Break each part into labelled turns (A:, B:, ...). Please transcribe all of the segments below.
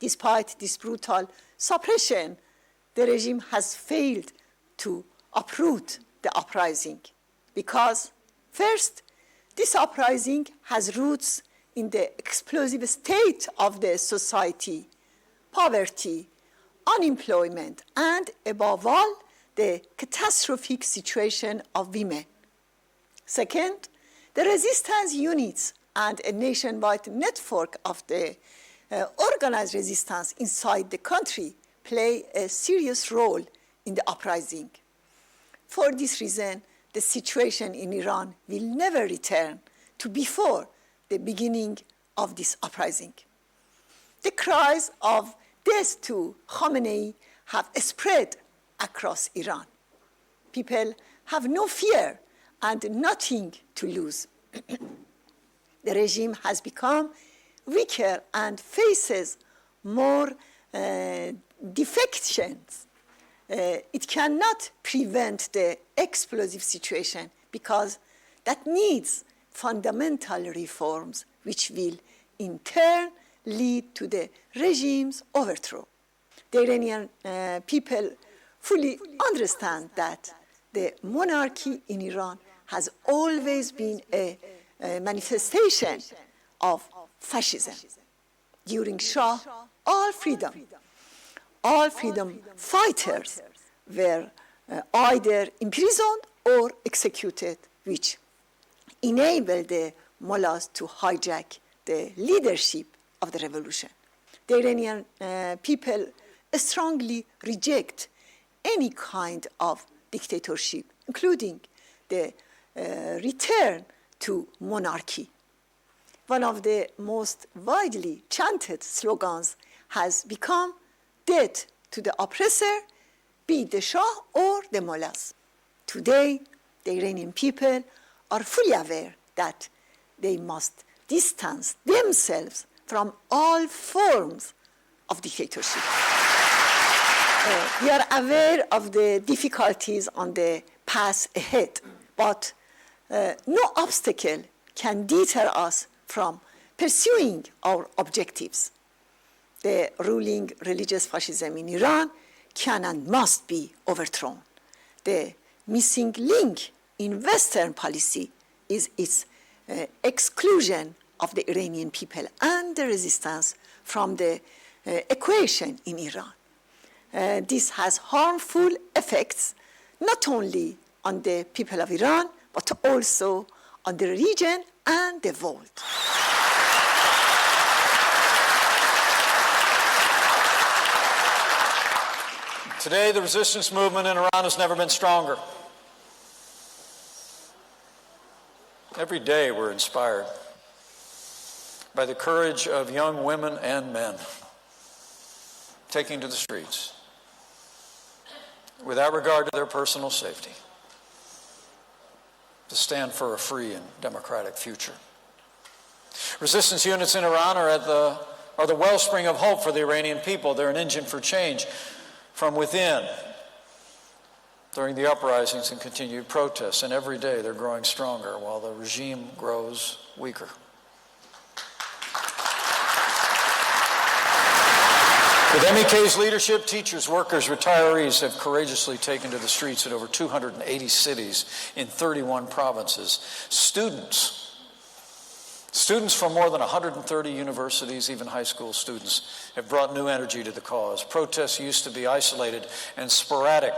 A: Despite this brutal suppression, the regime has failed to uproot the uprising because, first, this uprising has roots in the explosive state of the society, poverty, unemployment, and above all, the catastrophic situation of women. Second, the resistance units and a nationwide network of the organized resistance inside the country play a serious role in the uprising. For this reason, the situation in Iran will never return to before the beginning of this uprising. The cries of death to Khamenei have spread across Iran. People have no fear and nothing to lose. The regime has become weaker and faces more defections. It cannot prevent the explosive situation because that needs fundamental reforms which will in turn lead to the regime's overthrow. The Iranian people fully understand that the monarchy in Iran has always been a manifestation of fascism. During Shah, all freedom fighters were either imprisoned or executed, which enabled the mullahs to hijack the leadership of the revolution. The Iranian people strongly reject any kind of dictatorship, including the return to monarchy. One of the most widely chanted slogans has become "Death to the oppressor, be the Shah or the mullahs." Today, the Iranian people are fully aware that they must distance themselves from all forms of dictatorship. We are aware of the difficulties on the path ahead, but no obstacle can deter us from pursuing our objectives. The ruling religious fascism in Iran can and must be overthrown. The missing link in Western policy is its exclusion of the Iranian people and the resistance from the equation in Iran. This has harmful effects not only on the people of Iran, but also on the region and the world.
B: Today, the resistance movement in Iran has never been stronger. Every day we're inspired by the courage of young women and men taking to the streets without regard to their personal safety to stand for a free and democratic future. Resistance units in Iran are the wellspring of hope for the Iranian people. They're an engine for change from within during the uprisings and continued protests, and every day they're growing stronger while the regime grows weaker. With MEK's leadership, teachers, workers, retirees have courageously taken to the streets in over 280 cities in 31 provinces. Students from more than 130 universities, even high school students, have brought new energy to the cause. Protests used to be isolated and sporadic.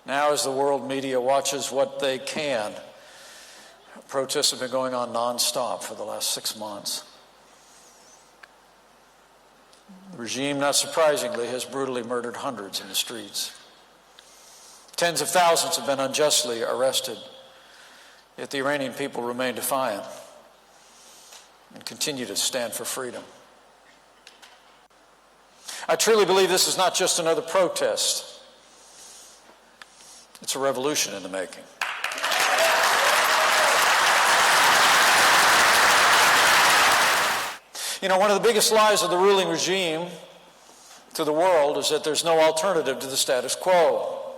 B: Now, as the world media watches what they can, protests have been going on nonstop for the last 6 months. The regime, not surprisingly, has brutally murdered hundreds in the streets. Tens of thousands have been unjustly arrested, yet the Iranian people remain defiant and continue to stand for freedom. I truly believe this is not just another protest. It's a revolution in the making. You know, one of the biggest lies of the ruling regime to the world is that there's no alternative to the status quo.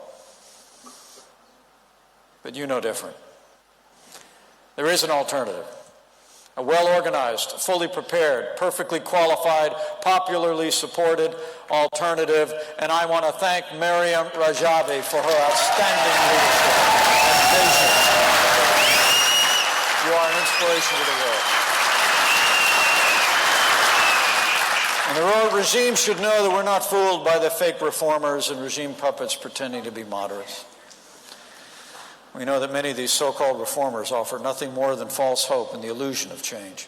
B: But you know different. There is an alternative. a well-organized, fully prepared, perfectly qualified, popularly supported alternative. And I want to thank Meriem Rajavi for her outstanding leadership and vision. You are an inspiration to the world. And the world regime should know that we're not fooled by the fake reformers and regime puppets pretending to be moderates. We know that many of these so-called reformers offer nothing more than false hope and the illusion of change.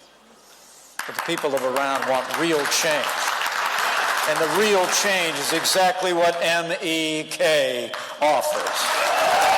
B: But the people of Iran want real change. And the real change is exactly what MEK offers.